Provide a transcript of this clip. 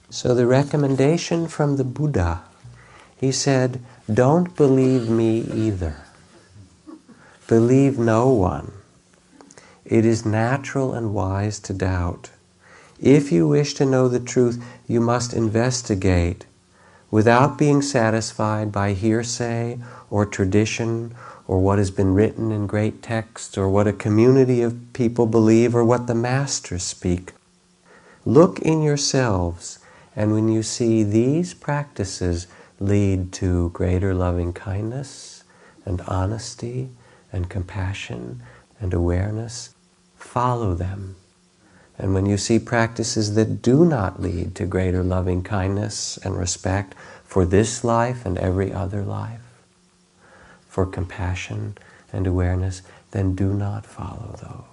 So the recommendation from the Buddha, he said, don't believe me either. Believe no one. It is natural and wise to doubt. If you wish to know the truth, you must investigate without being satisfied by hearsay or tradition or what has been written in great texts or what a community of people believe or what the masters speak. Look in yourselves, and when you see these practices lead to greater loving kindness and honesty and compassion and awareness, follow them. And when you see practices that do not lead to greater loving kindness and respect for this life and every other life, for compassion and awareness, then do not follow those.